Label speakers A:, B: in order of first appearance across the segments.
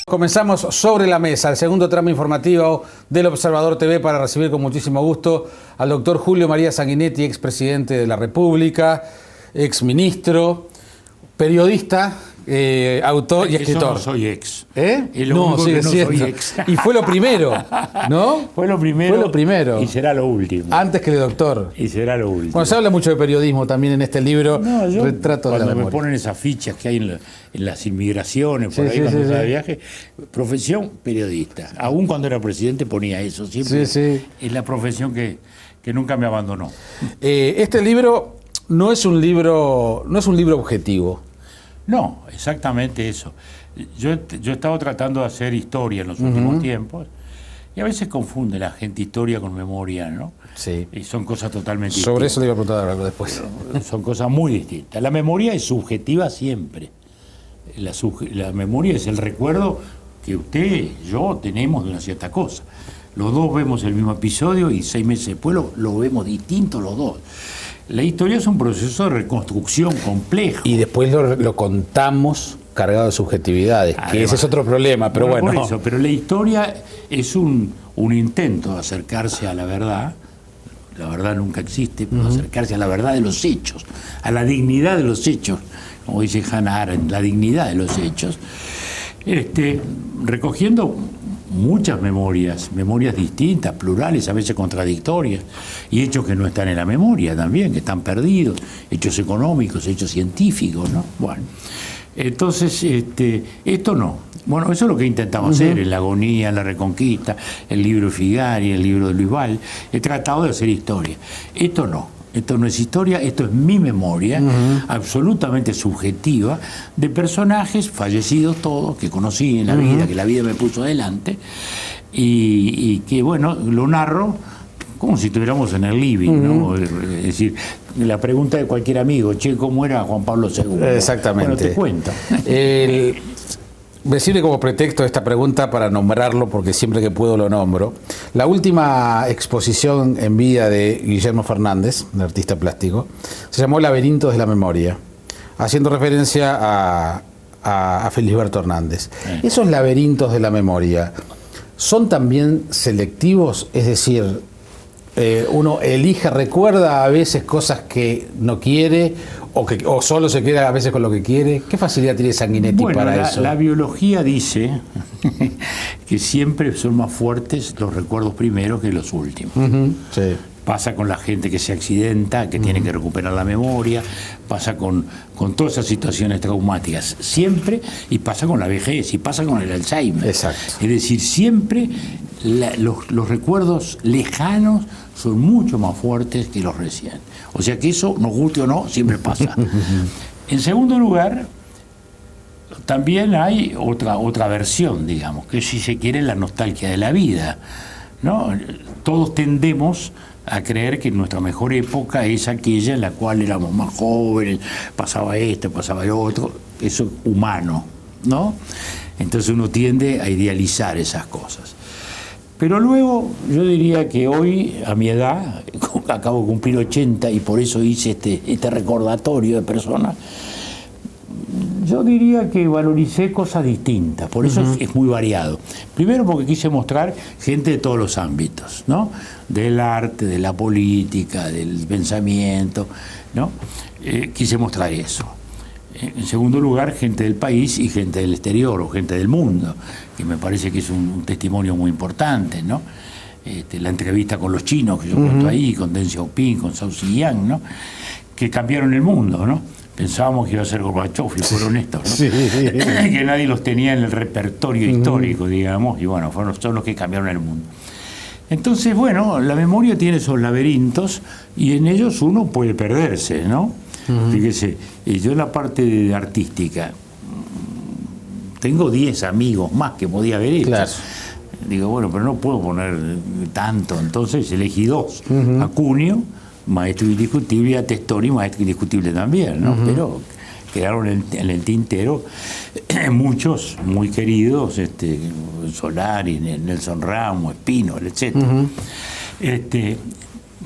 A: Comenzamos Sobre la Mesa, el segundo tramo informativo del Observador TV, para recibir con muchísimo gusto al doctor Julio María Sanguinetti, expresidente de la República, exministro, periodista, autor y escritor.
B: No soy ex.
A: No, sigue siendo.
B: Soy ex.
A: Y fue lo primero, ¿no?
B: Fue lo primero.
A: Fue lo primero.
B: Y será lo último.
A: Antes que de doctor.
B: Y será lo último.
A: Bueno, se habla mucho de periodismo también en este libro,
B: yo,
A: Retrato de la
B: Memoria. Cuando me ponen esas fichas que hay en las inmigraciones, por ahí cuando estaba de viaje, profesión periodista. Aún cuando era presidente ponía eso. Siempre es la profesión que nunca me abandonó.
A: Este libro no es un libro objetivo.
B: No, exactamente eso. Yo he estado tratando de hacer historia en los últimos tiempos y a veces confunde la gente historia con memoria, ¿no?
A: Sí.
B: Y son cosas totalmente distintas.
A: Sobre eso le iba a preguntar algo después.
B: Son cosas muy distintas. La memoria es subjetiva siempre. La memoria es el recuerdo que usted, yo tenemos de una cierta cosa. Los dos vemos el mismo episodio y 6 meses después lo vemos distinto los dos. La historia es un proceso de reconstrucción complejo.
A: Y después lo contamos cargado de subjetividades, que ese es otro problema, pero bueno.
B: Por eso, pero la historia es un intento de acercarse a la verdad. La verdad nunca existe, pero acercarse a la verdad de los hechos, a la dignidad de los hechos, como dice Hannah Arendt, la dignidad de los hechos, recogiendo muchas memorias distintas, plurales, a veces contradictorias, y hechos que no están en la memoria también, que están perdidos, hechos económicos, hechos científicos, ¿no? Bueno, entonces, esto no. Bueno, eso es lo que he intentado hacer en La Agonía, en La Reconquista, el libro de Figari, el libro de Luis Val. He tratado de hacer historia. Esto no es historia, esto es mi memoria, absolutamente subjetiva, de personajes fallecidos todos, que conocí en la vida, que la vida me puso adelante, y que, bueno, lo narro como si estuviéramos en el living, ¿no? Es decir, la pregunta de cualquier amigo, ¿cómo era Juan Pablo II?
A: Exactamente.
B: Bueno, te cuento.
A: Me sirve como pretexto esta pregunta para nombrarlo, porque siempre que puedo lo nombro. La última exposición en vida de Guillermo Fernández, un artista plástico, se llamó Laberintos de la Memoria, haciendo referencia a Felisberto Hernández. Esos laberintos de la memoria son también selectivos, es decir, uno recuerda a veces cosas que no quiere, o solo se queda a veces con lo que quiere. ¿Qué facilidad tiene Sanguinetti para eso?
B: La biología dice que siempre son más fuertes los recuerdos primeros que los últimos.
A: Sí.
B: Pasa con la gente que se accidenta, que tiene que recuperar la memoria, pasa con todas esas situaciones traumáticas, siempre, y pasa con la vejez, y pasa con el Alzheimer.
A: Exacto.
B: Es decir, siempre los recuerdos lejanos son mucho más fuertes que los recientes. O sea que eso, nos guste o no, siempre pasa. En segundo lugar, también hay otra versión, digamos, que si se quiere la nostalgia de la vida, ¿no? Todos tendemos a creer que nuestra mejor época es aquella en la cual éramos más jóvenes, pasaba esto, pasaba lo otro, eso es humano, ¿no? Entonces uno tiende a idealizar esas cosas. Pero luego yo diría que hoy, a mi edad, acabo de cumplir 80 y por eso hice este recordatorio de personas, yo diría que valoricé cosas distintas, por eso es muy variado. Primero porque quise mostrar gente de todos los ámbitos, ¿no? Del arte, de la política, del pensamiento, ¿no? Quise mostrar eso. En segundo lugar, gente del país y gente del exterior o gente del mundo, que me parece que es un testimonio muy importante, ¿no? La entrevista con los chinos que yo cuento ahí, con Deng Xiaoping, con Zhao Ziyang, ¿no? Que cambiaron el mundo, ¿no? Pensábamos que iba a ser Gorbachev, y fueron estos, ¿no? Sí. Que nadie los tenía en el repertorio histórico, digamos, y bueno, son los que cambiaron el mundo. Entonces, bueno, la memoria tiene esos laberintos y en ellos uno puede perderse, ¿no? Fíjese, yo en la parte artística tengo 10 amigos más que podía haber hecho. Claro. Digo, bueno, pero no puedo poner tanto, entonces elegí 2. Acuña, maestro indiscutible, y a Testori, maestro indiscutible también, ¿no? Pero quedaron en el tintero muchos muy queridos, Solari, Nelson Ramos, Espino, etc.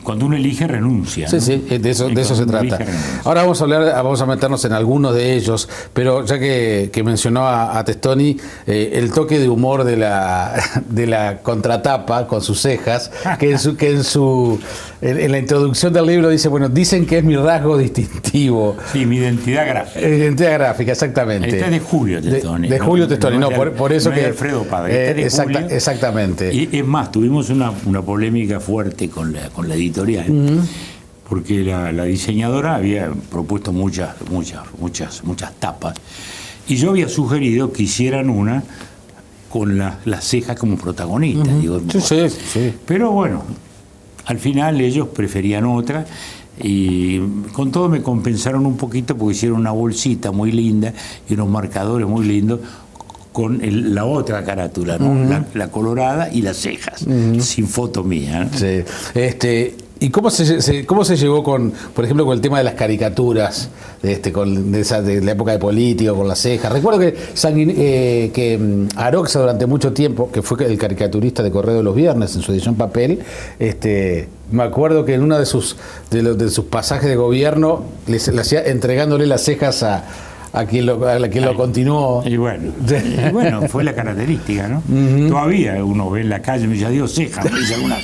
B: Cuando uno elige, renuncia.
A: Sí,
B: ¿no?
A: sí, de eso se
B: Uno
A: trata.
B: elige, renuncia.
A: Ahora vamos a meternos en algunos de ellos, pero ya que mencionó a Testoni, el toque de humor de la contratapa con sus cejas, en la introducción del libro dice, bueno, dicen que es mi rasgo distintivo.
B: Sí, mi identidad gráfica.
A: Identidad gráfica, exactamente.
B: Esta es de Julio Testoni.
A: De Julio Testoni, no, por eso
B: no
A: que...
B: es de Alfredo Padre, esta es de Julio.
A: Exactamente.
B: Y es más, tuvimos una polémica fuerte con la editorial, porque la diseñadora había propuesto muchas tapas, y yo había sugerido que hicieran una con las cejas como protagonistas. Digo,
A: Sí.
B: pero bueno, al final ellos preferían otra, y con todo me compensaron un poquito porque hicieron una bolsita muy linda y unos marcadores muy lindos con la otra carátula, ¿no? La colorada y las cejas, sin foto mía, ¿no?
A: Sí. ¿Y cómo se llevó por ejemplo, con el tema de las caricaturas, de la época de Político, con las cejas? Recuerdo que Aroxa durante mucho tiempo, que fue el caricaturista de Correo de los Viernes en su edición papel, me acuerdo que en uno de sus pasajes de gobierno le hacía entregándole las cejas a quien lo continuó.
B: Y bueno, fue la característica, ¿no? Todavía uno ve en la calle y me dice, adiós, ceja, me dice alguna.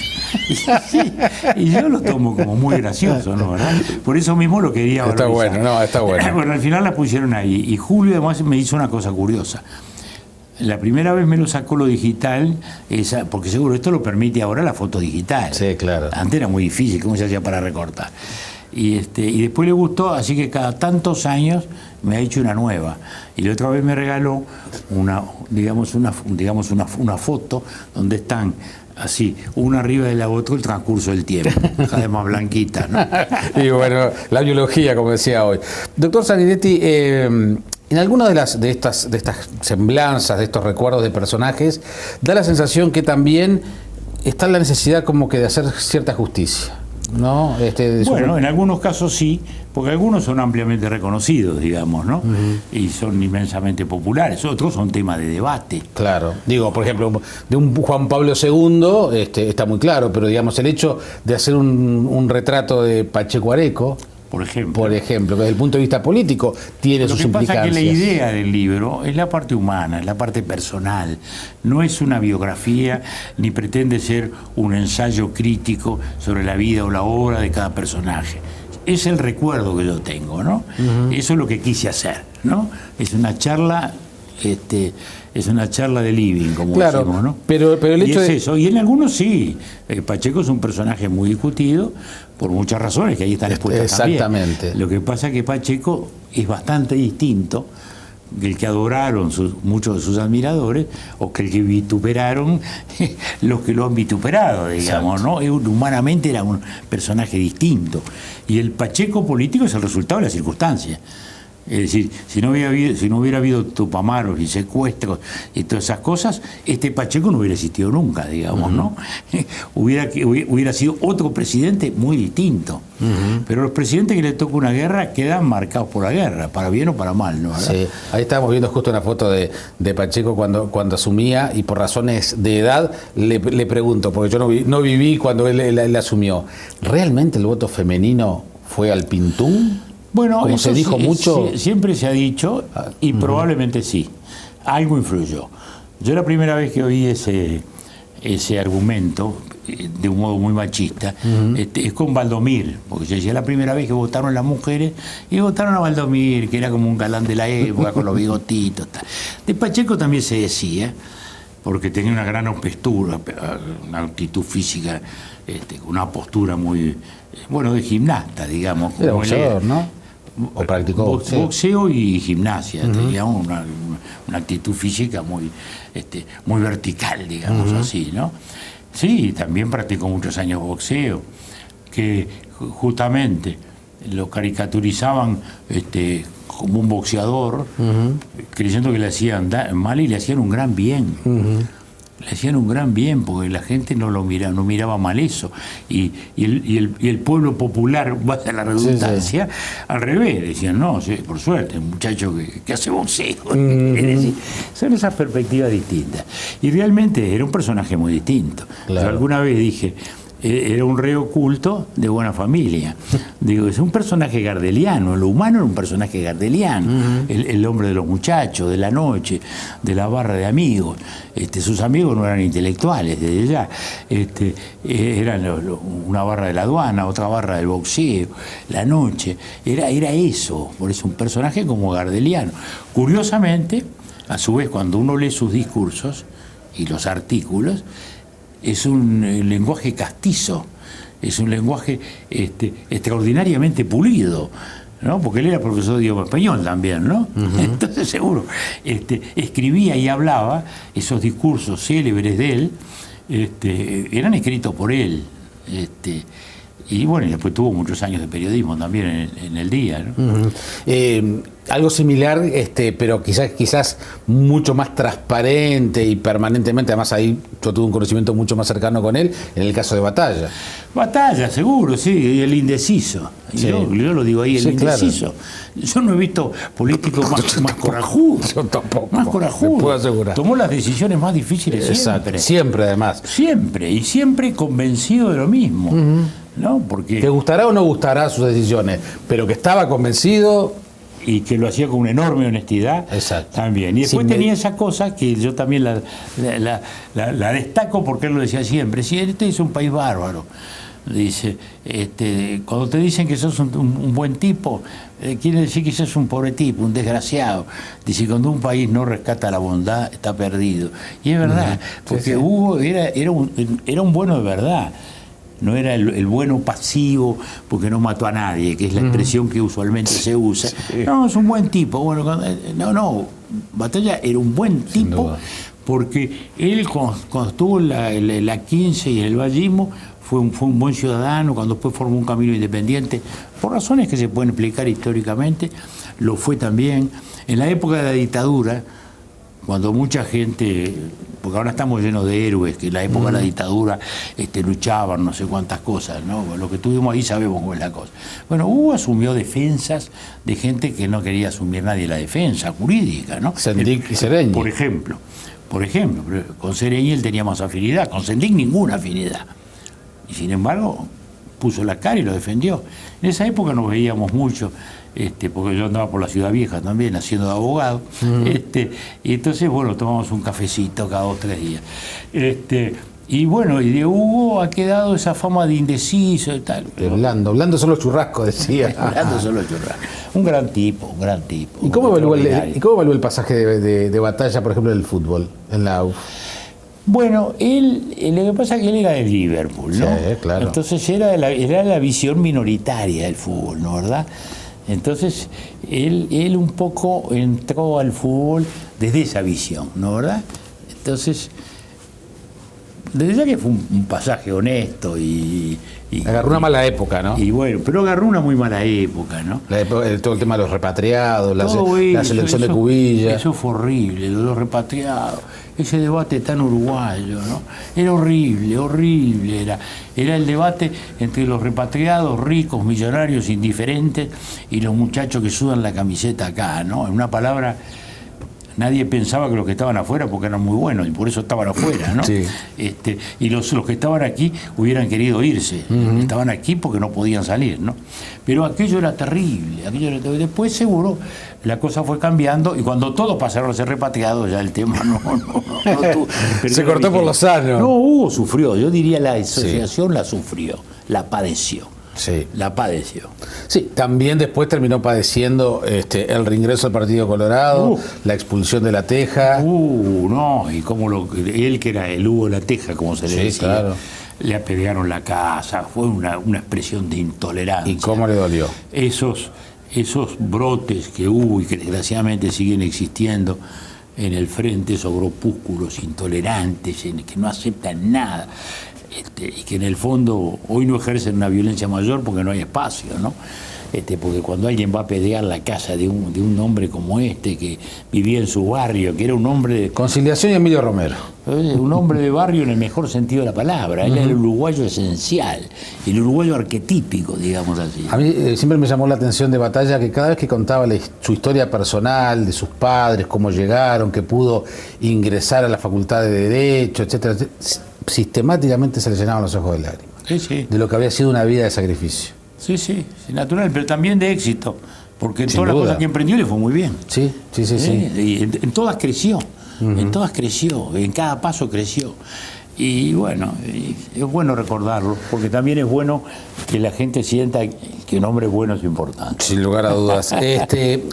B: Y yo lo tomo como muy gracioso, ¿no? ¿Verdad? Por eso mismo lo quería valorizar.
A: Está bueno.
B: Bueno, al final la pusieron ahí. Y Julio además me hizo una cosa curiosa. La primera vez me lo sacó lo digital, porque seguro esto lo permite ahora la foto digital.
A: Sí, claro.
B: Antes era muy difícil, ¿cómo se hacía para recortar? Y después le gustó, así que cada tantos años me ha hecho una nueva. Y la otra vez me regaló una foto donde están así, una arriba de la otra, el transcurso del tiempo, cada vez más blanquita, ¿no?
A: Y bueno, la biología, como decía hoy. Doctor Sanguinetti, en alguna de estas semblanzas, de estos recuerdos de personajes, da la sensación que también está la necesidad como que de hacer cierta justicia, ¿no?
B: Bueno, en algunos casos sí, porque algunos son ampliamente reconocidos, digamos, ¿no? Y son inmensamente populares, otros son temas de debate.
A: Claro, digo, por ejemplo, de un Juan Pablo II está muy claro, pero digamos, el hecho de hacer un retrato de Pacheco Areco, por ejemplo, que desde el punto de vista político tiene sus implicancias.
B: Lo que pasa es que la idea del libro es la parte humana, es la parte personal, no es una biografía ni pretende ser un ensayo crítico sobre la vida o la obra de cada personaje. Es el recuerdo que yo tengo, ¿no? Eso es lo que quise hacer, ¿no? Es una charla de living, como decimos, ¿no?
A: Pero el hecho
B: es eso. Y en algunos sí. Pacheco es un personaje muy discutido por muchas razones que ahí están expuestas
A: exactamente.
B: También. Lo que pasa es que Pacheco es bastante distinto del que adoraron muchos de sus admiradores o que el que vituperaron los que lo han vituperado, digamos, ¿no? Humanamente era un personaje distinto. Y el Pacheco político es el resultado de las circunstancias. Es decir, si no hubiera habido Tupamaros y secuestros y todas esas cosas, este Pacheco no hubiera existido nunca, digamos, ¿no? Hubiera sido otro presidente muy distinto. Pero los presidentes que le toca una guerra quedan marcados por la guerra, para bien o para mal, ¿no? ¿Verdad?
A: Sí, ahí estábamos viendo justo una foto de Pacheco cuando asumía, y por razones de edad le pregunto, porque yo no viví cuando él asumió, ¿realmente el voto femenino fue al pintún?
B: Bueno,
A: como se dijo mucho.
B: Siempre se ha dicho, y probablemente sí. Algo influyó. Yo la primera vez que oí ese argumento, de un modo muy machista, es con Valdomir, porque yo decía la primera vez que votaron las mujeres, y votaron a Valdomir, que era como un galán de la época, con los bigotitos. Tal. De Pacheco también se decía, porque tenía una gran postura, una actitud física, una postura muy, de gimnasta, digamos.
A: Era boxeador, ¿no? ¿O practicó
B: boxeo y gimnasia? Tenía una actitud física muy vertical, digamos así, ¿no? Sí, también practicó muchos años boxeo, que justamente lo caricaturizaban como un boxeador, creyendo que le hacían mal y le hacían un gran bien. Le hacían un gran bien, porque la gente no miraba mal eso. Y el pueblo popular, vaya la redundancia, al revés, decían, no, sí, por suerte, un muchacho que hace boxeo. Es decir, son esas perspectivas distintas. Y realmente era un personaje muy distinto. Claro. Yo alguna vez dije, era un rey oculto de buena familia. Digo, es un personaje gardeliano, lo humano era un personaje gardeliano, el hombre de los muchachos, de la noche, de la barra de amigos. Sus amigos no eran intelectuales, desde ya. Eran una barra de la aduana, otra barra del boxeo, la noche. Era eso, por eso un personaje como gardeliano. Curiosamente, a su vez, cuando uno lee sus discursos y los artículos, es un lenguaje castizo, es un lenguaje extraordinariamente pulido, ¿no? Porque él era profesor de idioma español también, ¿no? Entonces seguro escribía y hablaba, esos discursos célebres de él eran escritos por él. Y bueno, y después tuvo muchos años de periodismo también en el día, ¿no?
A: Algo similar, pero quizás mucho más transparente y permanentemente, además ahí yo tuve un conocimiento mucho más cercano con él, en el caso de Batalla.
B: Batalla, seguro, sí, y el indeciso.
A: Sí.
B: Yo lo digo ahí, el
A: Sí,
B: indeciso. Claro. Yo no he visto políticos más corajudos.
A: Yo tampoco.
B: Más corajudos.
A: Te puedo asegurar.
B: Tomó las decisiones más difíciles siempre.
A: Exacto. Siempre, además.
B: Siempre, y siempre convencido de lo mismo. ¿No? Porque
A: te gustará o no gustará sus decisiones, pero que estaba convencido.
B: Y que lo hacía con una enorme honestidad.
A: Exacto.
B: También. Y después tenía esa cosa que yo también la destaco porque él lo decía siempre. Si este es un país bárbaro. Dice, cuando te dicen que sos un buen tipo, quiere decir que sos un pobre tipo, un desgraciado. Dice, cuando un país no rescata la bondad, está perdido. Y es verdad, porque Hugo era un bueno de verdad. No era el bueno pasivo porque no mató a nadie, que es la expresión que usualmente se usa. Sí. No, es un buen tipo. Bueno, Batalla era un buen tipo porque él cuando estuvo en la 15 y en el vallismo fue un buen ciudadano, cuando después formó un camino independiente, por razones que se pueden explicar históricamente, lo fue también. En la época de la dictadura, cuando mucha gente, porque ahora estamos llenos de héroes, que en la época de la dictadura luchaban no sé cuántas cosas, ¿no? Lo que tuvimos ahí sabemos cómo es la cosa. Bueno, Hugo asumió defensas de gente que no quería asumir nadie la defensa jurídica, ¿no?
A: Sendik y Sereñi.
B: Por ejemplo, con Sereñi él tenía más afinidad, con Sendik ninguna afinidad. Y sin embargo, puso la cara y lo defendió. En esa época nos veíamos mucho. Porque yo andaba por la Ciudad Vieja también, haciendo de abogado, y entonces, bueno, tomamos un cafecito cada 2 o 3 días. Y bueno, y de Hugo ha quedado esa fama de indeciso y tal.
A: De blando son los churrascos, decía.
B: Blando son los churrascos. Un gran tipo.
A: ¿Y cómo evaluó el pasaje de Batalla, por ejemplo, del fútbol, en la AUF?
B: Bueno, lo que pasa es que él era de Liverpool, ¿no?
A: Sí, claro.
B: Entonces era la visión minoritaria del fútbol, ¿no? ¿Verdad? Entonces, él un poco entró al fútbol desde esa visión, ¿no? ¿Verdad? Entonces, desde ya que fue un pasaje honesto y
A: agarró una mala época, ¿no?
B: Y bueno, pero agarró una muy mala época, ¿no?
A: Todo el tema de los repatriados, la selección de Cubilla.
B: Eso fue horrible, los repatriados. Ese debate tan uruguayo, ¿no? Era horrible. Era el debate entre los repatriados, ricos, millonarios, indiferentes, y los muchachos que sudan la camiseta acá, ¿no? En una palabra, nadie pensaba que los que estaban afuera, porque eran muy buenos, y por eso estaban afuera, ¿no?
A: Sí.
B: Y los que estaban aquí hubieran querido irse. Estaban aquí porque no podían salir, ¿no? Pero aquello era terrible. Después, seguro, la cosa fue cambiando, y cuando todos pasaron a ser repatriados, ya el tema no tuvo.
A: Se cortó por los años.
B: No, Hugo sufrió. Yo diría la asociación la sufrió, la padeció.
A: Sí.
B: La padeció.
A: Sí, también después terminó padeciendo el reingreso al Partido Colorado, la expulsión de La Teja.
B: No, y como él que era el Hugo de La Teja, como se le decía,
A: claro.
B: Le apedrearon la casa, fue una expresión de intolerancia.
A: ¿Y cómo le dolió?
B: Esos brotes que hubo y que desgraciadamente siguen existiendo en el frente, esos grupúsculos intolerantes, que no aceptan nada. Y que en el fondo hoy no ejercen una violencia mayor porque no hay espacio, ¿no? Porque cuando alguien va a apedrear la casa de un hombre como que vivía en su barrio, que era un hombre de...
A: Conciliación y Emilio Romero.
B: Un hombre de barrio en el mejor sentido de la palabra. Él era el uruguayo esencial, el uruguayo arquetípico, digamos así.
A: A mí siempre me llamó la atención de Batalla que cada vez que contaba su historia personal, de sus padres, cómo llegaron, que pudo ingresar a la Facultad de Derecho, etcétera, sistemáticamente se le llenaban los ojos de lágrimas.
B: Sí, sí.
A: de lo que había sido una vida de sacrificio.
B: Sí, sí, natural, pero también de éxito, porque en
A: Sin
B: todas las
A: duda.
B: cosas que emprendió le fue muy bien.
A: Sí, sí, sí, sí.
B: Y en todas creció, en todas creció, en cada paso creció. Y bueno, es bueno recordarlo, porque también es bueno que la gente sienta que un hombre bueno es importante.
A: Sin lugar a dudas.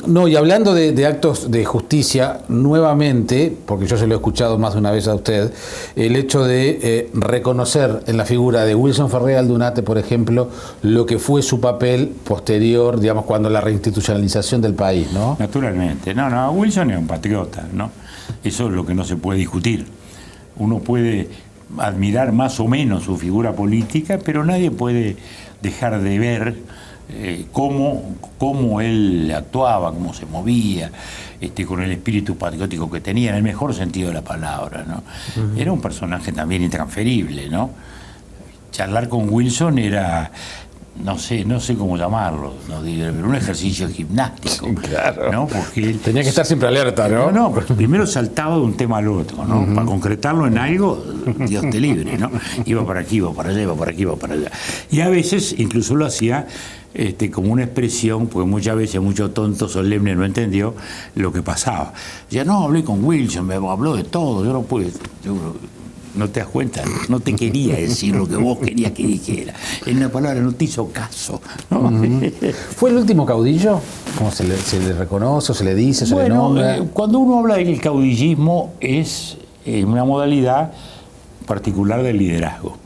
A: No, y hablando de actos de justicia, nuevamente, porque yo se lo he escuchado más de una vez a usted, el hecho de reconocer en la figura de Wilson Ferrer Aldunate, por ejemplo, lo que fue su papel posterior, digamos, cuando la reinstitucionalización del país, ¿no?
B: Naturalmente. No, Wilson es un patriota, ¿no? Eso es lo que no se puede discutir. Uno puede admirar más o menos su figura política, pero nadie puede dejar de ver cómo él actuaba, cómo se movía, con el espíritu patriótico que tenía, en el mejor sentido de la palabra, ¿no? Uh-huh. Era un personaje también intransferible, ¿no? Charlar con Wilson era, no sé cómo llamarlo, ¿no? Pero un ejercicio gimnástico.
A: Claro.
B: ¿No? Porque él
A: tenía que estar siempre alerta, ¿no?
B: No, primero saltaba de un tema al otro, ¿no? Uh-huh. Para concretarlo en algo, Dios te libre, ¿no? Iba para aquí, iba para allá, iba para aquí, iba para allá. Y a veces incluso lo hacía como una expresión, porque muchas veces mucho tonto solemne no entendió lo que pasaba. Ya no, hablé con Wilson, me habló de todo, yo no pude. No te das cuenta, no te quería decir lo que vos querías que dijera. En una palabra, no te hizo caso, ¿no?
A: Uh-huh. ¿Fue el último caudillo? ¿Cómo se le reconoce, se le dice, se le nombra?
B: Cuando uno habla del caudillismo es una modalidad particular del liderazgo.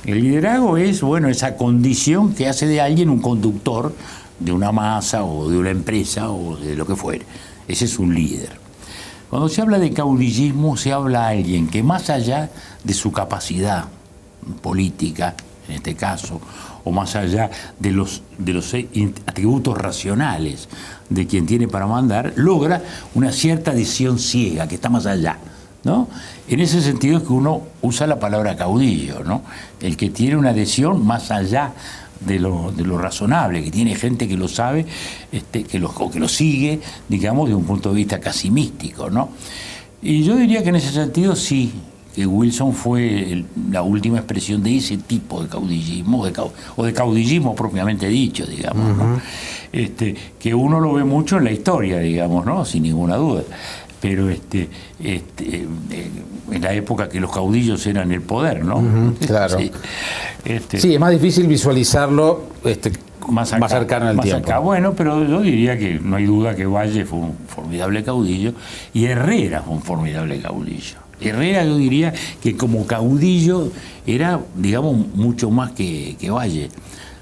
B: El liderazgo es, esa condición que hace de alguien un conductor de una masa o de una empresa o de lo que fuere. Ese es un líder. Cuando se habla de caudillismo, se habla de alguien que más allá de su capacidad política, en este caso, o más allá de los atributos racionales de quien tiene para mandar, logra una cierta adhesión ciega, que está más allá, ¿no? En ese sentido es que uno usa la palabra caudillo, ¿no? El que tiene una adhesión más allá de lo razonable, que tiene gente que lo sabe, que lo sigue, digamos, de un punto de vista casi místico, ¿no? Y yo diría que en ese sentido sí, que Wilson fue la última expresión de ese tipo de caudillismo, o de caudillismo propiamente dicho, digamos, ¿no? Uh-huh. Que uno lo ve mucho en la historia, digamos, ¿no? Sin ninguna duda. Pero en la época que los caudillos eran el poder, ¿no?
A: Uh-huh, claro. Sí. Sí, es más difícil visualizarlo más cercano al tiempo. Acá.
B: Bueno, pero yo diría que no hay duda que Valle fue un formidable caudillo y Herrera fue un formidable caudillo. Herrera, yo diría que como caudillo era, digamos, mucho más que Valle.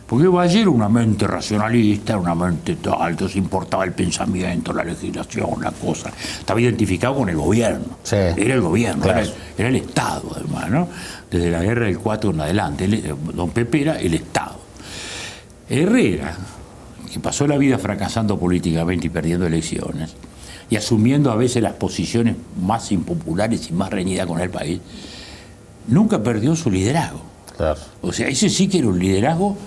B: Porque Valle era una mente racionalista, una mente tal, entonces importaba el pensamiento, la legislación, la cosa. Estaba identificado con el gobierno. Sí. Era el gobierno, claro. era el Estado, además, ¿no? Desde la guerra del 4 en adelante. Don Pepe era el Estado. Herrera, que pasó la vida fracasando políticamente y perdiendo elecciones, y asumiendo a veces las posiciones más impopulares y más reñidas con el país, nunca perdió su liderazgo. Claro. O sea, ese sí que era un liderazgo,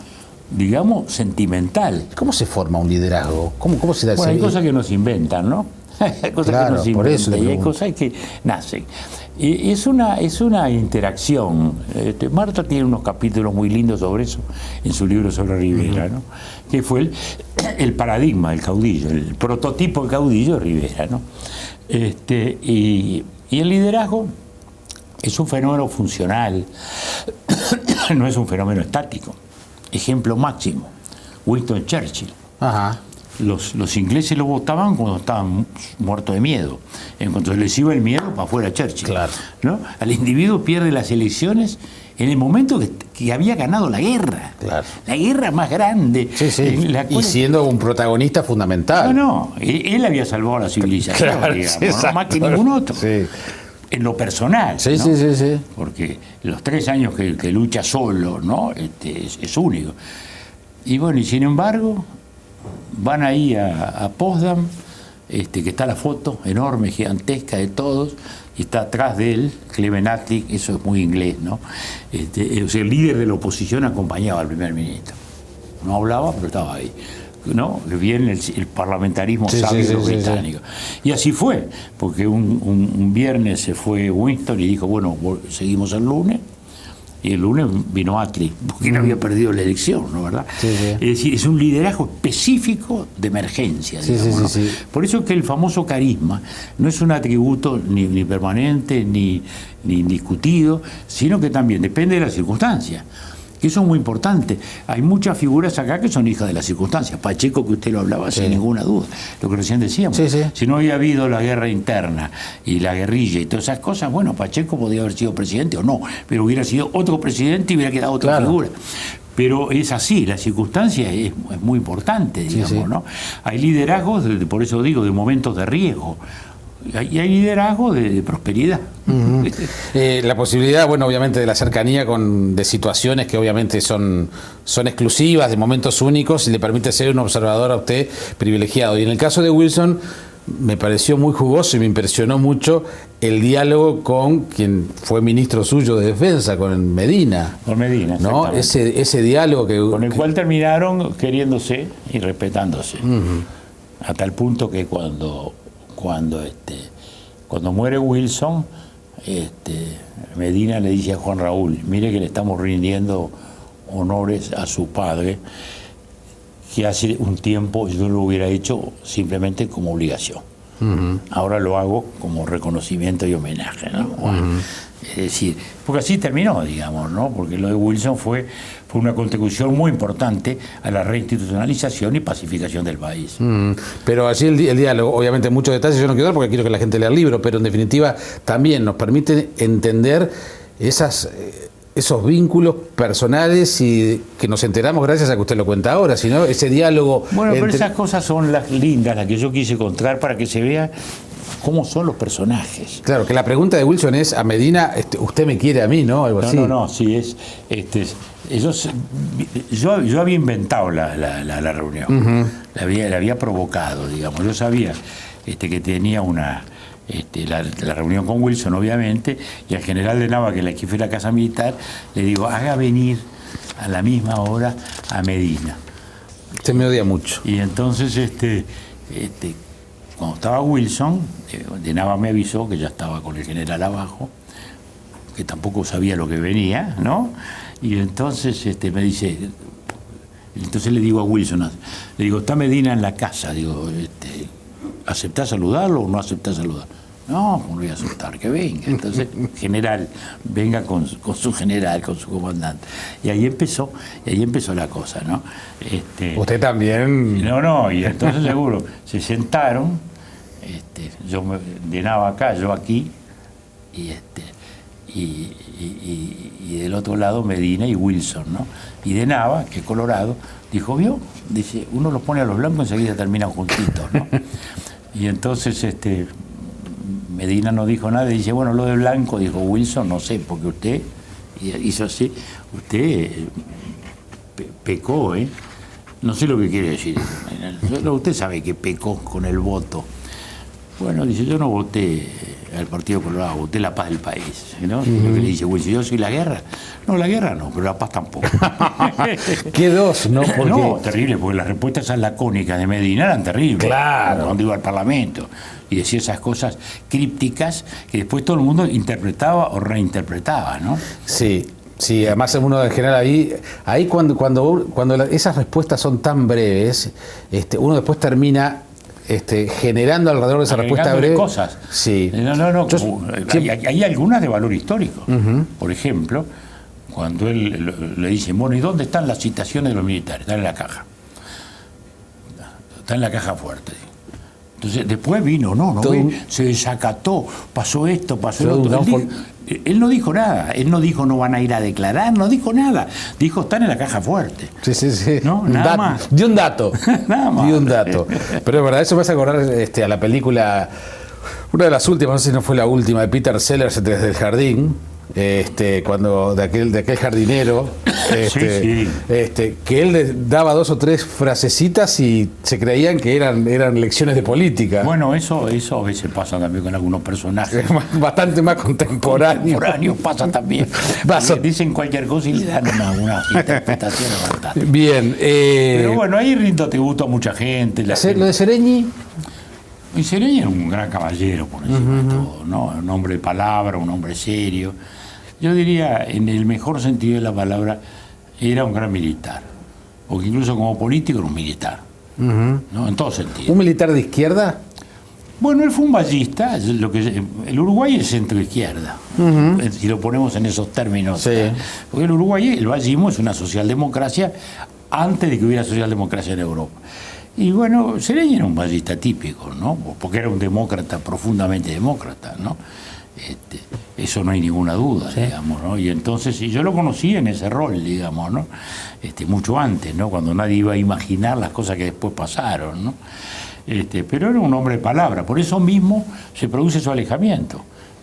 B: digamos, sentimental.
A: ¿Cómo se forma un liderazgo? ¿Cómo se da ese?
B: Bueno, hay cosas que nos inventan, ¿no? Hay cosas que nos inventan y hay cosas que nacen. Y es una interacción. Marta tiene unos capítulos muy lindos sobre eso en su libro sobre Rivera, ¿no? Que fue el paradigma del caudillo, el prototipo del caudillo de Rivera, ¿no? Y el liderazgo es un fenómeno funcional, no es un fenómeno estático. Ejemplo máximo, Winston Churchill.
A: Ajá.
B: Los ingleses lo votaban cuando estaban muertos de miedo. En cuanto les iba el miedo, para afuera Churchill.
A: Claro.
B: ¿No? Al individuo pierde las elecciones en el momento que había ganado la guerra.
A: Claro.
B: La guerra más grande.
A: Sí, sí. Y siendo un protagonista fundamental.
B: No, él había salvado a la civilización,
A: claro,
B: digamos,
A: sí,
B: ¿no? Más que ningún otro.
A: Sí.
B: En lo personal,
A: sí,
B: ¿no?
A: sí.
B: Porque los 3 años que lucha solo, ¿no? Es único. Y bueno, y sin embargo, van ahí a Potsdam, que está la foto enorme, gigantesca de todos, y está atrás de él Clement Attlee, eso es muy inglés, ¿no? O sea, el líder de la oposición acompañaba al primer ministro. No hablaba, pero estaba ahí, ¿no? Bien el parlamentarismo sabio británico. Sí. Y así fue, porque un viernes se fue Winston y dijo, bueno, seguimos el lunes, y el lunes vino Macri, porque él había perdido la elección, ¿no? ¿Verdad?
A: Sí, sí.
B: Es decir, es un liderazgo específico de emergencia,
A: Sí,
B: digamos,
A: sí,
B: ¿no?
A: sí, sí.
B: Por eso que el famoso carisma no es un atributo ni permanente, ni indiscutido, sino que también depende de las circunstancias. Que eso es muy importante. Hay muchas figuras acá que son hijas de las circunstancias. Pacheco, que usted lo hablaba sin ninguna duda, lo que recién decíamos.
A: Sí, sí.
B: Si no había habido la guerra interna y la guerrilla y todas esas cosas, bueno, Pacheco podía haber sido presidente o no, pero hubiera sido otro presidente y hubiera quedado otra figura. Pero es así, la circunstancia es muy importante, digamos,
A: sí.
B: ¿no? Hay liderazgos, por eso digo, de momentos de riesgo. Y hay liderazgo de prosperidad.
A: La posibilidad, bueno, obviamente de la cercanía de situaciones que obviamente son exclusivas, de momentos únicos, y le permite ser un observador a usted privilegiado. Y en el caso de Wilson, me pareció muy jugoso y me impresionó mucho el diálogo con quien fue ministro suyo de Defensa, con Medina.
B: Con Medina,
A: ¿no? Ese diálogo
B: con el cual terminaron queriéndose y respetándose. A tal punto que cuando muere Wilson, Medina le dice a Juan Raúl: mire que le estamos rindiendo honores a su padre, que hace un tiempo yo lo hubiera hecho simplemente como obligación. Ahora lo hago como reconocimiento y homenaje, ¿no? Es decir, porque así terminó, digamos, ¿no? Porque lo de Wilson fue una contribución muy importante a la reinstitucionalización y pacificación del país.
A: Pero allí el diálogo, obviamente muchos detalles yo no quiero dar porque quiero que la gente lea el libro, pero en definitiva también nos permite entender esos vínculos personales y que nos enteramos gracias a que usted lo cuenta ahora, sino ese diálogo.
B: Bueno, pero esas cosas son las lindas, las que yo quise contar para que se vea cómo son los personajes.
A: Claro, que la pregunta de Wilson es a Medina: usted me quiere a mí, ¿no? Algo así.
B: No, sí, yo había inventado la reunión, la había provocado, digamos. Yo sabía que tenía la reunión con Wilson, obviamente, y al general de Nava, que es el jefe de la Casa Militar, le digo: haga venir a la misma hora a Medina.
A: Usted me odia mucho.
B: Y entonces, cuando estaba Wilson, de Nava me avisó que ya estaba con el general abajo, que tampoco sabía lo que venía, ¿no? Y entonces me dice, entonces le digo a Wilson, le digo: está Medina en la casa, digo, ¿aceptás saludarlo o no aceptás saludarlo? No, no voy a aceptar, que venga. Entonces, general, venga con su general, con su comandante. Y ahí empezó la cosa, ¿no?
A: Usted también.
B: No, y entonces seguro, se sentaron, yo de Nava acá, yo aquí, y del otro lado Medina y Wilson, ¿no? Y de Nava, que es colorado, dijo: ¿vio? Dice, uno los pone a los blancos y enseguida terminan juntitos, ¿no? Y entonces Medina no dijo nada y dice: bueno, lo de blanco, dijo Wilson, no sé, porque usted hizo así, usted pecó, no sé lo que quiere decir. Usted sabe que pecó con el voto. Bueno, dice: yo no voté al Partido Colorado, voté la paz del país, ¿no? Lo que le dice Wilson: ¿yo soy la guerra? No, la guerra no, pero la paz tampoco.
A: ¿Qué dos, no? Porque...
B: No, terrible, porque las respuestas esas lacónicas de Medina eran terribles.
A: Claro.
B: Cuando iba al Parlamento y decía esas cosas crípticas que después todo el mundo interpretaba o reinterpretaba, ¿no?
A: Sí. Sí, además uno en general ahí cuando esas respuestas son tan breves, uno después termina generando alrededor de esa respuesta breve
B: cosas.
A: Sí.
B: No. Hay algunas de valor histórico. Por ejemplo, cuando él le dice: bueno, ¿y dónde están las citaciones de los militares? Están en la caja. Está en la caja fuerte. Entonces, después vino, se desacató, pasó esto, pasó lo otro. Él no dijo nada, él no dijo: no van a ir a declarar, no dijo nada. Dijo: están en la caja fuerte.
A: Sí.
B: ¿No? Nada más.
A: Dio un dato.
B: Nada más.
A: Dio un dato. Pero es verdad, eso me hace acordar a la película, una de las últimas, no sé si no fue la última, de Peter Sellers, Desde el Jardín. Cuando de aquel jardinero que él daba 2 o 3 frasecitas y se creían que eran lecciones de política.
B: Bueno, eso a veces pasa también con algunos personajes
A: bastante más contemporáneos
B: pasa también. Dicen cualquier cosa y le dan unas interpretaciones fantásticas.
A: Bien,
B: pero bueno, ahí rindo tributo a mucha gente.
A: Lo de Sereñi.
B: Y Sereñi era un gran caballero, por encima de todo, ¿no? Un hombre de palabra, un hombre serio. Yo diría, en el mejor sentido de la palabra, era un gran militar. Porque incluso como político era un militar. ¿No? En todo sentido.
A: ¿Un militar de izquierda?
B: Bueno, él fue un ballista. El Uruguay es centro-izquierda. Si lo ponemos en esos términos.
A: Sí.
B: Porque el Uruguay, el ballismo es una socialdemocracia antes de que hubiera socialdemocracia en Europa. Y bueno, Sereñi era un ballista típico, ¿no? Porque era un demócrata, profundamente demócrata, ¿no? Eso no hay ninguna duda, sí, digamos, ¿no? Y entonces, y yo lo conocí en ese rol, digamos, ¿no? Mucho antes, ¿no? Cuando nadie iba a imaginar las cosas que después pasaron, ¿no? Pero era un hombre de palabra, por eso mismo se produce su alejamiento,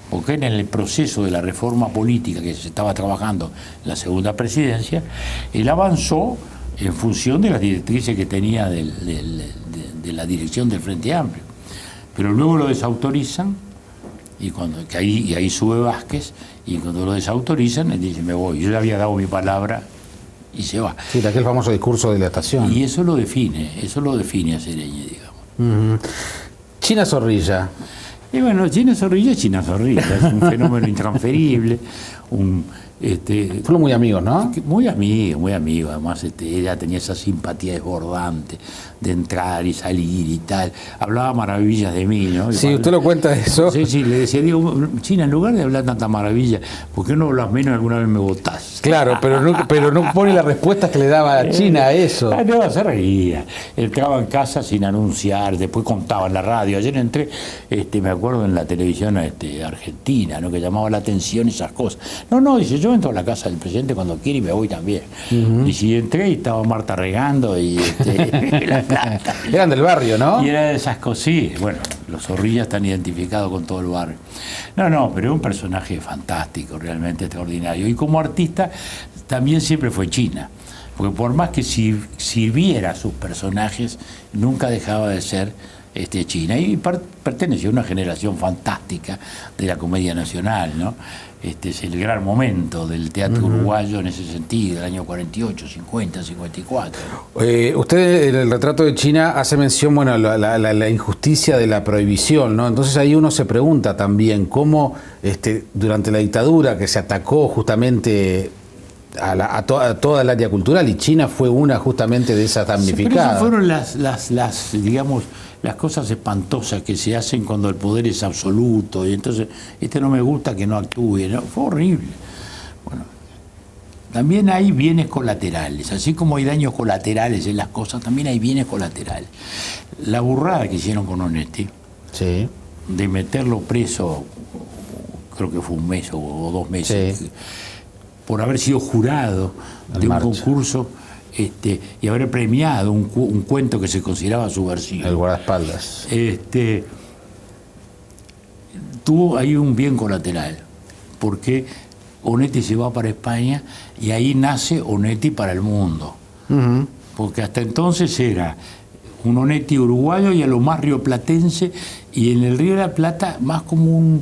B: porque en el proceso de la reforma política que se estaba trabajando en la segunda presidencia, él avanzó en función de las directrices que tenía de la dirección del Frente Amplio. Pero luego lo desautorizan, y ahí sube Vázquez, y cuando lo desautorizan, él dice, me voy, yo ya había dado mi palabra, y se va.
A: Sí, de aquel famoso discurso de la estación.
B: Y eso lo define a Sereñi, digamos.
A: China Zorrilla.
B: Y bueno, China Zorrilla, es un fenómeno intransferible,
A: fueron muy amigos, ¿no?
B: Muy amigos. Además, ella tenía esa simpatía desbordante de entrar y salir y tal. Hablaba maravillas de mí, ¿no?
A: Sí, usted lo cuenta eso.
B: Sí, le decía, digo, China, en lugar de hablar tanta maravilla, ¿por qué no hablas menos y alguna vez me votás?
A: Claro, pero no pone las respuestas que le daba a China a eso.
B: No, se reía. Entraba en casa sin anunciar, después contaba en la radio. Ayer entré, me acuerdo, en la televisión argentina, ¿no? Que llamaba la atención esas cosas. No, dice, yo entro a la casa del presidente cuando quiere y me voy también. Y si entré y estaba Marta regando y la plata.
A: Eran del barrio, ¿no?
B: Y era de esas cosas, sí. Bueno, los Zorrillas están identificados con todo el barrio. No, pero es un personaje fantástico, realmente extraordinario. Y como artista también siempre fue China. Porque por más que sirviera a sus personajes, nunca dejaba de ser China. Y perteneció a una generación fantástica de la comedia nacional, ¿no? Es el gran momento del teatro uruguayo en ese sentido, el año 48, 50, 54.
A: Usted en el retrato de China hace mención, bueno, la injusticia de la prohibición, ¿no? Entonces ahí uno se pregunta también cómo durante la dictadura que se atacó justamente a toda el área cultural, y China fue una justamente de esas damnificadas.
B: Pero esas fueron digamos, las cosas espantosas que se hacen cuando el poder es absoluto, y entonces, no me gusta que no actúe, ¿no? Fue horrible. Bueno, también hay bienes colaterales, así como hay daños colaterales en las cosas, también hay bienes colaterales. La burrada que hicieron con Onetti,
A: sí,
B: de meterlo preso, creo que fue un mes o 2 meses, sí, por haber sido jurado de un concurso y haber premiado un cuento que se consideraba subversivo.
A: El guardaespaldas.
B: Tuvo ahí un bien colateral, porque Onetti se va para España y ahí nace Onetti para el mundo. Porque hasta entonces era un Onetti uruguayo y a lo más rioplatense, y en el Río de la Plata más como un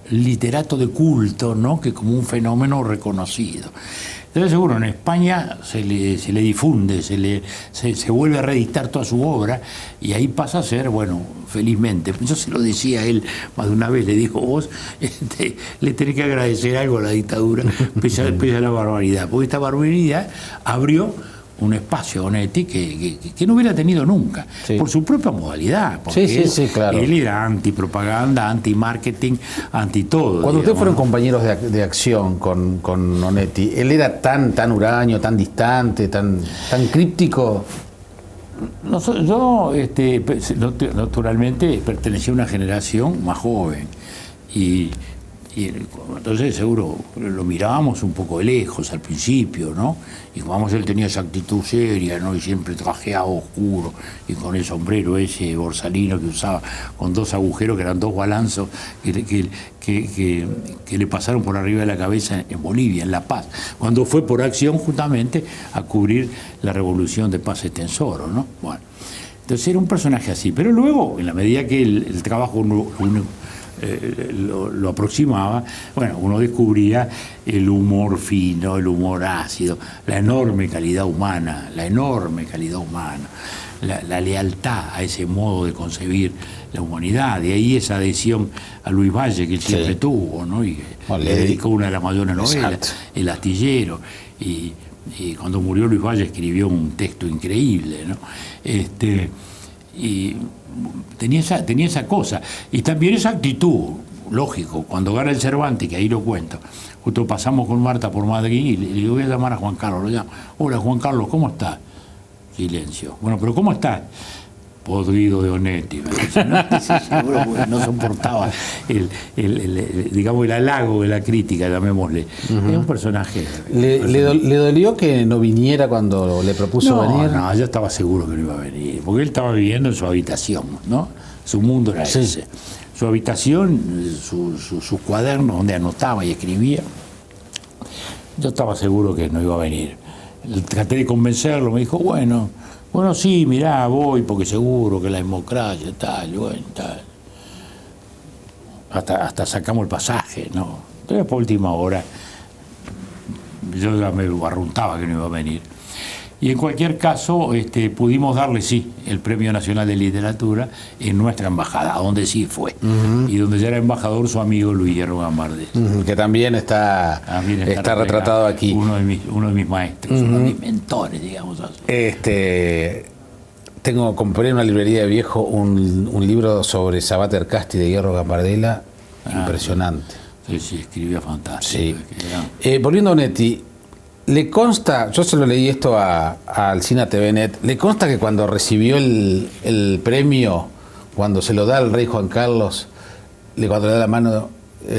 B: literato de culto, ¿no? Que como un fenómeno reconocido. Entonces, seguro, en España se le difunde, se vuelve a reeditar toda su obra, y ahí pasa a ser, bueno, felizmente. Yo se lo decía a él más de una vez, le dijo, vos le tenés que agradecer algo a la dictadura, pese a la barbaridad, porque esta barbaridad abrió un espacio a Onetti que no hubiera tenido nunca, sí, por su propia modalidad, porque
A: sí, claro,
B: él era antipropaganda, anti-marketing, anti-todo.
A: Cuando ustedes fueron compañeros de acción con Onetti, ¿él era tan huraño, tan distante, tan críptico?
B: Yo naturalmente pertenecía a una generación más joven, y entonces seguro lo mirábamos un poco de lejos al principio, ¿no? Y como él tenía esa actitud seria, ¿no? Y siempre trajeado oscuro, y con el sombrero ese borsalino que usaba, con 2 agujeros que eran 2 balanzos que le pasaron por arriba de la cabeza en Bolivia, en La Paz, cuando fue por acción justamente a cubrir la revolución de Paz Estenssoro, ¿no? Bueno, entonces era un personaje así, pero luego, en la medida que el trabajo lo aproximaba, bueno, uno descubría el humor fino, el humor ácido, la enorme calidad humana, la lealtad a ese modo de concebir la humanidad. De ahí esa adhesión a Luis Valle que él siempre tuvo, ¿no? Y le dedicó una de las mayores novelas, El astillero. Y cuando murió Luis Valle escribió un texto increíble, ¿no? Y tenía esa cosa. Y también esa actitud, lógico, cuando gana el Cervantes, que ahí lo cuento, justo pasamos con Marta por Madrid y le digo, voy a llamar a Juan Carlos, lo llamo. Hola Juan Carlos, ¿cómo estás? Silencio. Bueno, pero ¿cómo estás? Podrido de Onetti, me dice, ¿no? Seguro, porque no soportaba digamos, el halago de la crítica, llamémosle. Es un personaje.
A: ¿Le dolió que no viniera cuando le propuso venir?
B: No, yo estaba seguro que no iba a venir, porque él estaba viviendo en su habitación, ¿no? Su mundo era ese. Su habitación, sus cuadernos donde anotaba y escribía. Yo estaba seguro que no iba a venir. Traté de convencerlo, me dijo, bueno, sí, mirá, voy, porque seguro que la democracia, tal. Hasta sacamos el pasaje, ¿no? Entonces, por última hora, yo ya me barruntaba que no iba a venir. Y en cualquier caso, pudimos darle, sí, el Premio Nacional de Literatura en nuestra embajada, a donde sí fue. Y donde ya era embajador su amigo Luis Hierro Gambardés.
A: Que también está retratado aquí.
B: Uno de mis maestros, uno de mis mentores, digamos así.
A: Compré en una librería de viejo un libro sobre Sabater Casti de Hierro Gambardella, impresionante.
B: Sí, escribía fantástico.
A: Sí. Volviendo a Onetti, ¿le consta, yo se lo leí esto a Alsina TVNet, ¿le consta que cuando recibió el premio, cuando se lo da al rey Juan Carlos, cuando le da la mano,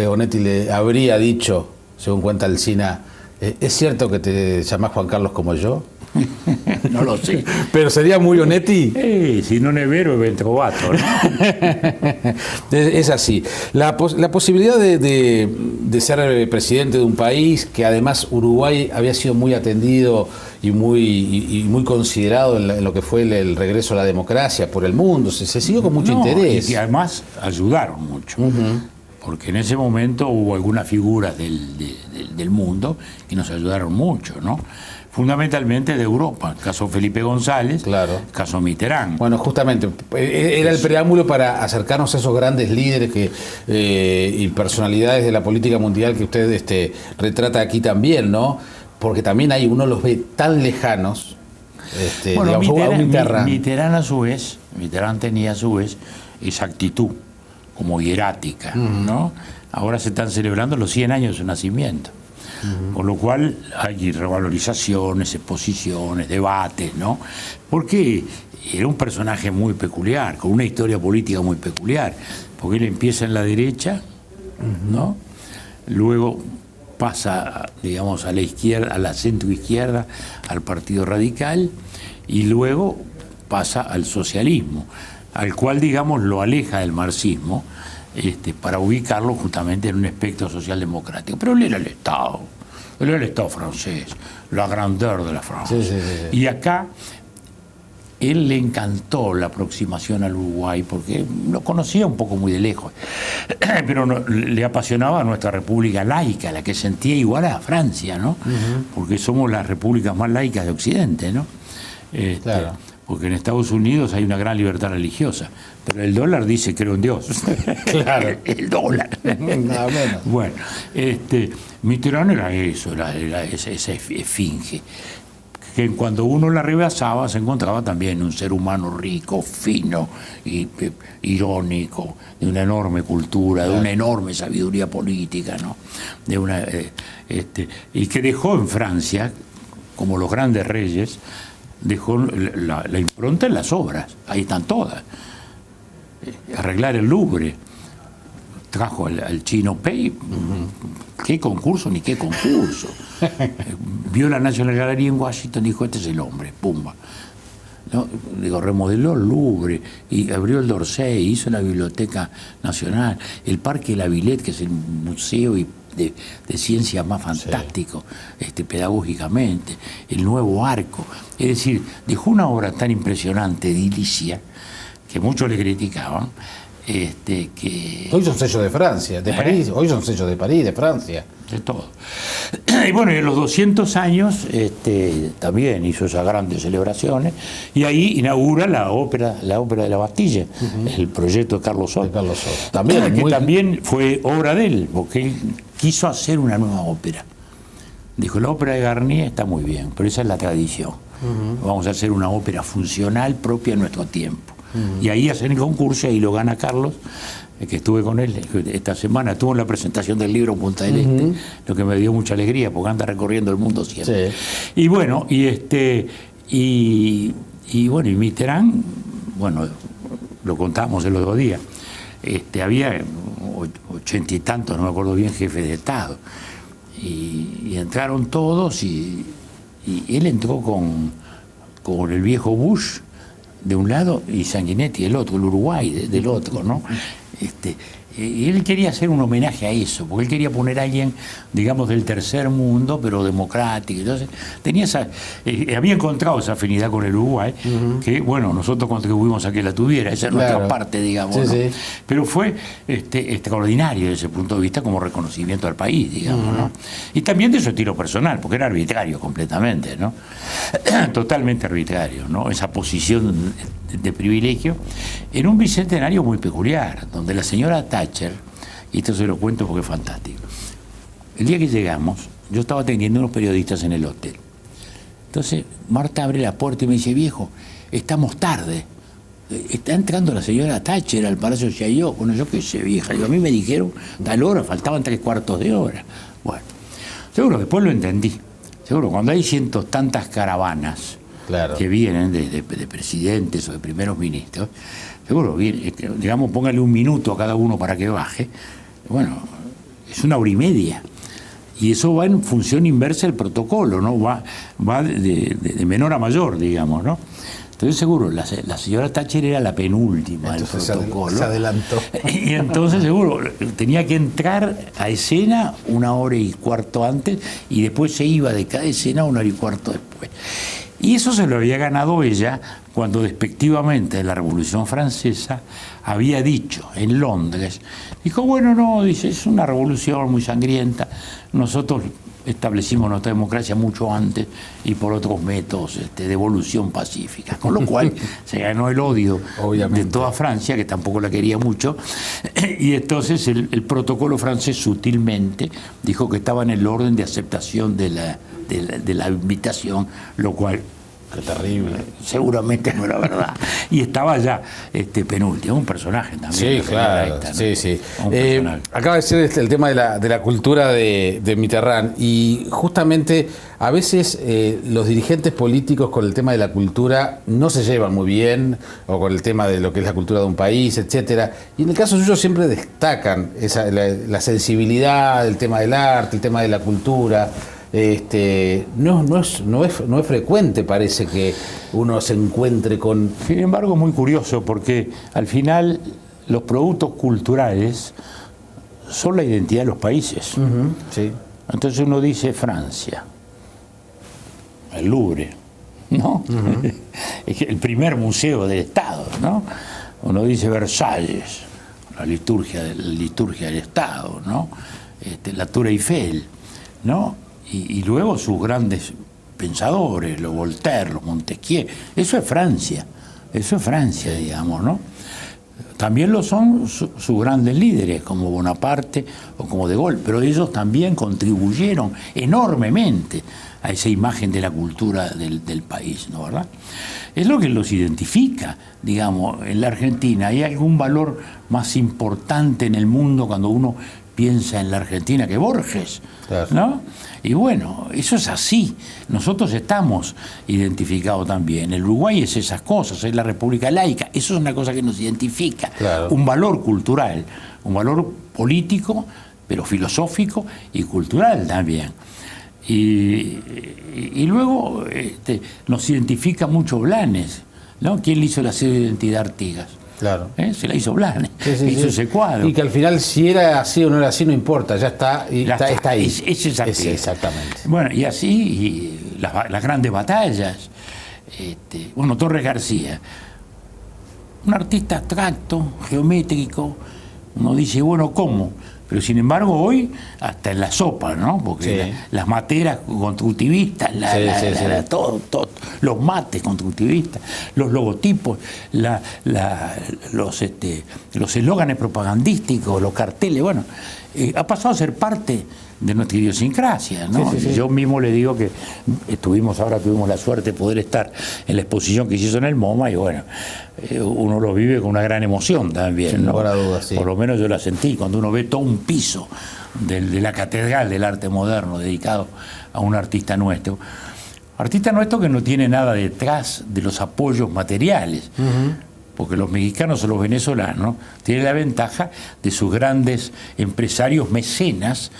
A: Onetti le habría dicho, según cuenta Alsina, ¿es cierto que te llamás Juan Carlos como yo?
B: No lo sé.
A: Pero sería muy Onetti.
B: Si no Nevero, Ventrovato, ¿no?
A: Es así. La posibilidad de ser presidente de un país que además Uruguay había sido muy atendido y muy considerado en lo que fue el regreso a la democracia por el mundo, se siguió con mucho interés.
B: Y además ayudaron mucho. Porque en ese momento hubo algunas figuras del mundo que nos ayudaron mucho, ¿no? Fundamentalmente de Europa, caso Felipe González, caso Mitterrand.
A: Bueno, justamente, era el preámbulo para acercarnos a esos grandes líderes y personalidades de la política mundial que usted retrata aquí también, ¿no? Porque también uno los ve tan lejanos.
B: Bueno, Mitterrand tenía a su vez esa actitud como hierática, ¿no? Ahora se están celebrando los 100 años de su nacimiento. Con lo cual hay revalorizaciones, exposiciones, debates, ¿no? Porque era un personaje muy peculiar, con una historia política muy peculiar, porque él empieza en la derecha, ¿no? Luego pasa, digamos, a la izquierda, a la centroizquierda, al Partido Radical, y luego pasa al socialismo, al cual, digamos, lo aleja del marxismo, para ubicarlo justamente en un espectro socialdemocrático. Pero él era el Estado francés, la grandeur de la Francia.
A: Sí.
B: Y acá, él le encantó la aproximación al Uruguay, porque lo conocía un poco muy de lejos, pero le apasionaba nuestra república laica, la que sentía igual a Francia, ¿no? Porque somos las repúblicas más laicas de Occidente, ¿no?
A: Claro.
B: Porque en Estados Unidos hay una gran libertad religiosa, pero el dólar dice creo en Dios.
A: Claro.
B: El dólar.
A: Nada menos.
B: Bueno, Mitterrand era eso, era esa esfinge, que cuando uno la rebasaba se encontraba también un ser humano rico, fino, y irónico, de una enorme cultura, de una enorme sabiduría política, ¿no? Y que dejó en Francia, como los grandes reyes, dejó la impronta en las obras, ahí están todas. Arreglar el Louvre, trajo al Chino Pei, qué concurso ni qué concurso. Vio la National Gallery en Washington y dijo, este es el hombre, pumba. ¿No? Digo, remodeló el Louvre y abrió el d'Orsay, hizo la Biblioteca Nacional, el Parque de la Villette, que es el museo de ciencia más fantástico, pedagógicamente, el nuevo arco. Es decir, dejó una obra tan impresionante, edilicia, que muchos le criticaban, que...
A: Hoy son sellos de Francia, de París, hoy son sellos de París, de Francia.
B: De todo. Y bueno, en los 200 años también hizo esas grandes celebraciones y ahí inaugura la ópera de la Bastilla, el proyecto de Carlos Sot. También, también fue obra de él, porque él quiso hacer una nueva ópera. Dijo, la ópera de Garnier está muy bien, pero esa es la tradición. Vamos a hacer una ópera funcional propia de nuestro tiempo. Y ahí hacen el concurso y lo gana Carlos, que estuve con él esta semana, estuvo en la presentación del libro Punta del Este, lo que me dio mucha alegría porque anda recorriendo el mundo siempre. Sí. Y bueno, y Mitterrand, bueno, lo contamos el otro día, había 80 y tantos, no me acuerdo bien, jefes de Estado, y entraron todos y él entró con el viejo Bush de un lado y Sanguinetti del otro, el Uruguay del otro, ¿no? Y él quería hacer un homenaje a eso, porque él quería poner a alguien, digamos, del tercer mundo, pero democrático. Entonces, había encontrado esa afinidad con el Uruguay, que, bueno, nosotros contribuimos a que la tuviera, esa es nuestra parte, digamos, ¿no? Sí. Pero fue extraordinario desde ese punto de vista como reconocimiento al país, digamos, ¿no? Y también de su estilo personal, porque era arbitrario completamente, ¿no? Totalmente arbitrario, ¿no? Esa posición de privilegio en un bicentenario muy peculiar, donde la señora Thatcher, y esto se lo cuento porque es fantástico, el día que llegamos, yo estaba atendiendo a unos periodistas en el hotel. Entonces Marta abre la puerta y me dice, viejo, estamos tarde, está entrando la señora Thatcher al Palacio Chaillot. Bueno, yo qué sé, vieja, digo, a mí me dijeron tal hora, faltaban 3/4 de hora. Bueno, seguro después lo entendí, seguro cuando hay tantas caravanas, claro, que vienen de presidentes o de primeros ministros, seguro, digamos, póngale un minuto a cada uno para que baje, bueno, es 1 hora y media. Y eso va en función inversa del protocolo, ¿no? Va de menor a mayor, digamos, ¿no? Entonces, seguro, la señora Thatcher era la penúltima del protocolo.
A: Se adelantó.
B: Y entonces, seguro, tenía que entrar a escena 1 hora y cuarto antes y después se iba de cada escena 1 hora y cuarto después. Y eso se lo había ganado ella cuando despectivamente de la Revolución Francesa había dicho en Londres, dijo, bueno, no, dice, es una revolución muy sangrienta, nosotros establecimos nuestra democracia mucho antes y por otros métodos de evolución pacífica, con lo cual se ganó el odio de toda Francia, que tampoco la quería mucho, y entonces el protocolo francés sutilmente dijo que estaba en el orden de aceptación de la invitación, lo cual,
A: qué terrible,
B: seguramente no era verdad, y estaba ya penúltimo, un personaje también.
A: Sí, claro, ¿no? Sí. Acaba de ser el tema de la cultura de Mitterrand, y justamente a veces los dirigentes políticos con el tema de la cultura no se llevan muy bien, o con el tema de lo que es la cultura de un país, etcétera, y en el caso suyo siempre destacan la sensibilidad, el tema del arte, el tema de la cultura. No es frecuente, parece, que uno se encuentre con...
B: Sin embargo, es muy curioso porque al final los productos culturales son la identidad de los países.
A: Sí.
B: Entonces uno dice Francia, el Louvre, ¿no? Es el primer museo del Estado, ¿no? Uno dice Versalles, la liturgia del Estado, ¿no? La Tour Eiffel, ¿no? Y luego sus grandes pensadores, los Voltaire, los Montesquieu, eso es Francia, digamos, ¿no? También lo son sus grandes líderes, como Bonaparte o como De Gaulle, pero ellos también contribuyeron enormemente a esa imagen de la cultura del país, ¿no? ¿Verdad? Es lo que los identifica, digamos. En la Argentina, ¿hay algún valor más importante en el mundo cuando uno piensa en la Argentina que Borges? Claro. ¿No? Y bueno, eso es así. Nosotros estamos identificados también. El Uruguay es esas cosas, es la República Laica. Eso es una cosa que nos identifica. Claro. Un valor cultural, un valor político, pero filosófico y cultural también. Y luego nos identifica mucho Blanes, ¿no? ¿Quién le hizo la sede de identidad Artigas?
A: Claro.
B: Se la hizo Blanes, hizo ese cuadro.
A: Y que al final, si era así o no era así, no importa, ya está, está ahí.
B: Es así.
A: Exactamente.
B: Bueno, y así, y las grandes batallas. Torres García. un artista abstracto, geométrico. Uno dice, bueno, ¿cómo? Pero sin embargo hoy hasta en la sopa, ¿no? Porque las materas constructivistas, todo, los mates constructivistas, los logotipos, los eslóganes propagandísticos, los carteles, bueno, ha pasado a ser parte de nuestra idiosincrasia, ¿no? Yo mismo le digo que tuvimos la suerte de poder estar en la exposición que se hizo en el MoMA y bueno, uno lo vive con una gran emoción también,
A: sin
B: ¿no?
A: lugar a dudas, sí.
B: Por lo menos yo la sentí cuando uno ve todo un piso de la catedral del arte moderno dedicado a un artista nuestro. Artista nuestro que no tiene nada detrás de los apoyos materiales. Porque los mexicanos o los venezolanos tienen la ventaja de sus grandes empresarios mecenas.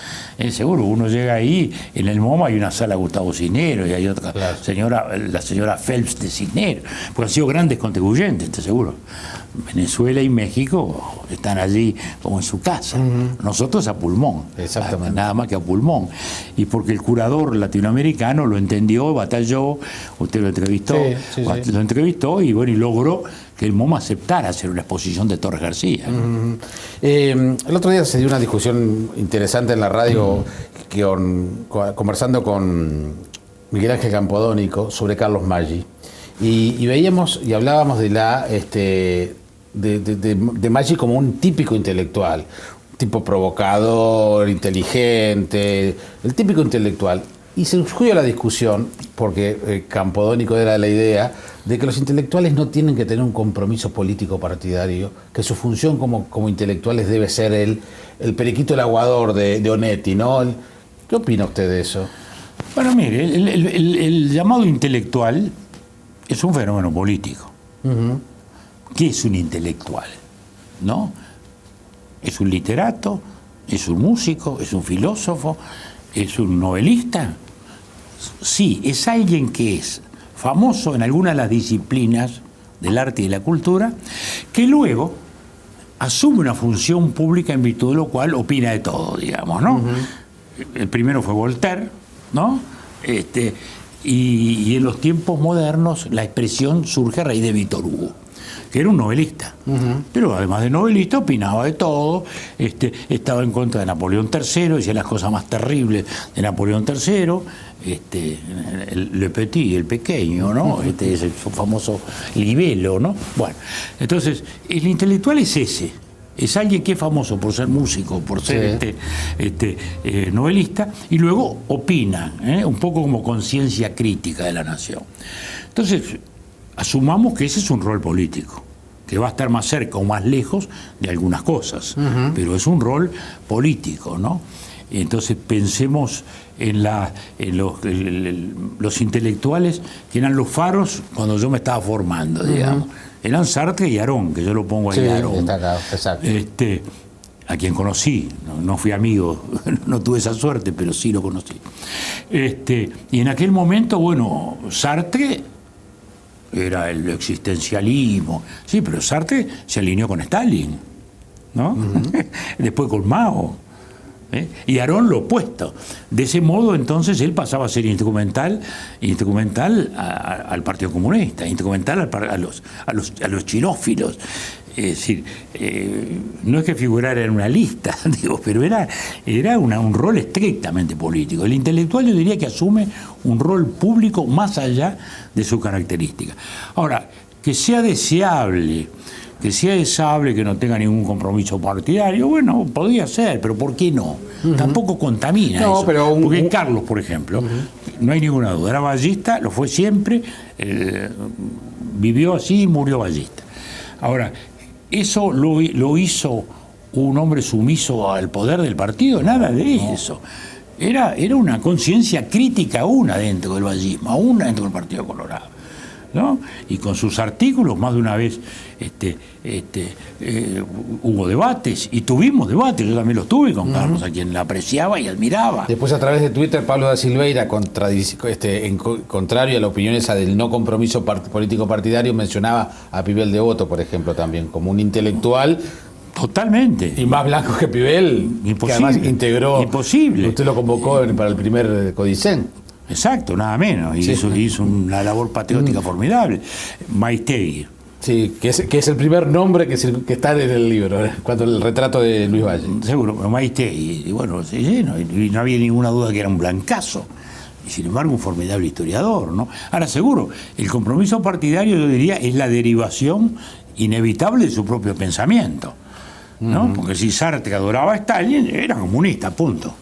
B: Seguro, uno llega ahí, en el MoMA hay una sala Gustavo Cisneros y hay otra, la señora Phelps de Cisneros, porque han sido grandes contribuyentes, te seguro. Venezuela y México están allí como en su casa. Nosotros a pulmón.
A: Exactamente.
B: Nada más que a pulmón. Y porque el curador latinoamericano lo entendió, batalló, usted lo entrevistó, lo entrevistó y bueno, y logró que el MoMA aceptara hacer una exposición de Torres García, ¿no?
A: El otro día se dio una discusión interesante en la radio conversando con Miguel Ángel Campodónico sobre Carlos Maggi y veíamos y hablábamos de de Maggi como un típico intelectual, un tipo provocador, inteligente, el típico intelectual. Y se surgió la discusión, porque Campodónico era la idea, de que los intelectuales no tienen que tener un compromiso político partidario, que su función como intelectuales debe ser el periquito el aguador de Onetti, ¿no? ¿Qué opina usted de eso?
B: Bueno, mire, el llamado intelectual es un fenómeno político. ¿Qué es un intelectual? ¿No? ¿Es un literato? ¿Es un músico? ¿Es un filósofo? ¿Es un novelista? Sí, es alguien que es famoso en algunas de las disciplinas del arte y de la cultura, que luego asume una función pública en virtud de lo cual opina de todo, digamos, ¿no? El primero fue Voltaire, ¿no? Y en los tiempos modernos la expresión surge a raíz de Víctor Hugo, que era un novelista, pero además de novelista opinaba de todo, estaba en contra de Napoleón III, decía las cosas más terribles de Napoleón III, Le Petit, el pequeño, ¿no? Es el famoso libelo, ¿no? Bueno, entonces, el intelectual es ese. Es alguien que es famoso por ser músico, por ser novelista, y luego opina, un poco como conciencia crítica de la nación. Entonces, asumamos que ese es un rol político, que va a estar más cerca o más lejos de algunas cosas, pero es un rol político, ¿no? Entonces pensemos en los intelectuales que eran los faros cuando yo me estaba formando, digamos. Eran Sartre y Arón, que yo lo pongo ahí, Arón.
A: Exacto.
B: A quien conocí, no fui amigo, no tuve esa suerte, pero sí lo conocí. Y en aquel momento, bueno, Sartre era el existencialismo, sí, pero Sartre se alineó con Stalin, ¿no? Después con Mao. Y Arón lo opuesto. De ese modo, entonces, él pasaba a ser instrumental al Partido Comunista, instrumental a los chinófilos. Es decir, no es que figurara en una lista, digo, pero era un rol estrictamente político. El intelectual, yo diría que asume un rol público más allá de su característica. Ahora, que sea deseable, que no tenga ningún compromiso partidario, bueno, podría ser, pero ¿por qué no? Tampoco contamina eso. Pero porque Carlos, por ejemplo, no hay ninguna duda, era ballista, lo fue siempre, vivió así y murió ballista. Ahora, ¿eso lo hizo un hombre sumiso al poder del partido? Nada de eso. Era una conciencia crítica dentro del ballismo, dentro del Partido Colorado, ¿no? Y con sus artículos más de una vez hubo debates y tuvimos debates, yo también los tuve con Carlos, a quien la apreciaba y admiraba.
A: Después a través de Twitter Pablo da Silveira, contrario a la opinión esa del no compromiso político partidario, mencionaba a Pibel Devoto, por ejemplo, también como un intelectual.
B: Totalmente.
A: Y más blanco que Pibel,
B: imposible,
A: que además integró.
B: Imposible.
A: Usted lo convocó para el primer Codicen.
B: Exacto, nada menos. Y hizo una labor patriótica formidable. Maistegui.
A: Sí, que es el primer nombre que está en el libro, cuando el retrato de Luis Valle.
B: Seguro, Maite, y bueno, se llenó, y no había ninguna duda que era un blancazo. Y sin embargo, un formidable historiador, ¿no? Ahora, seguro, el compromiso partidario, yo diría, es la derivación inevitable de su propio pensamiento, ¿no? Porque si Sartre adoraba a Stalin, era comunista, punto.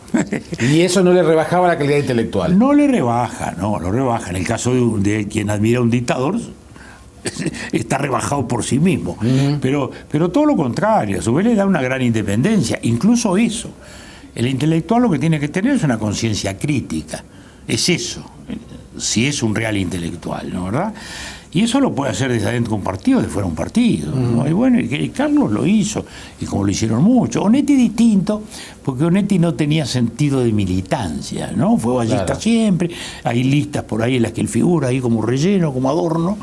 A: Y eso no le rebajaba la calidad intelectual.
B: No le rebaja, no, lo rebaja. En el caso de quien admira a un dictador, está rebajado por sí mismo. Pero todo lo contrario, a su vez le da una gran independencia. Incluso eso. El intelectual lo que tiene que tener es una conciencia crítica. Es eso, si es un real intelectual, ¿no? ¿Verdad? Y eso lo puede hacer desde adentro de un partido, de fuera de un partido, ¿no? Y bueno, y Carlos lo hizo, y como lo hicieron mucho. Onetti distinto, porque Onetti no tenía sentido de militancia, ¿no? Fue ballista claro. Siempre, hay listas por ahí en las que él figura, ahí como relleno, como adorno,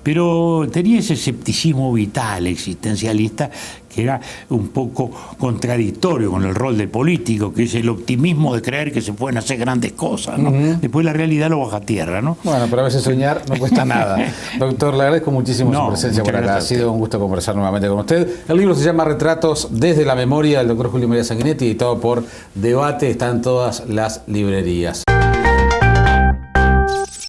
B: pero tenía ese escepticismo vital, existencialista, que era un poco contradictorio con el rol del político, que es el optimismo de creer que se pueden hacer grandes cosas, ¿no? Después la realidad lo baja a tierra, ¿no?
A: Bueno, pero a veces soñar no cuesta nada. Doctor, le agradezco muchísimo su presencia por acá. Ha sido un gusto conversar nuevamente con usted. El libro se llama Retratos desde la memoria del doctor Julio María Sanguinetti, editado por Debate, está en todas las librerías.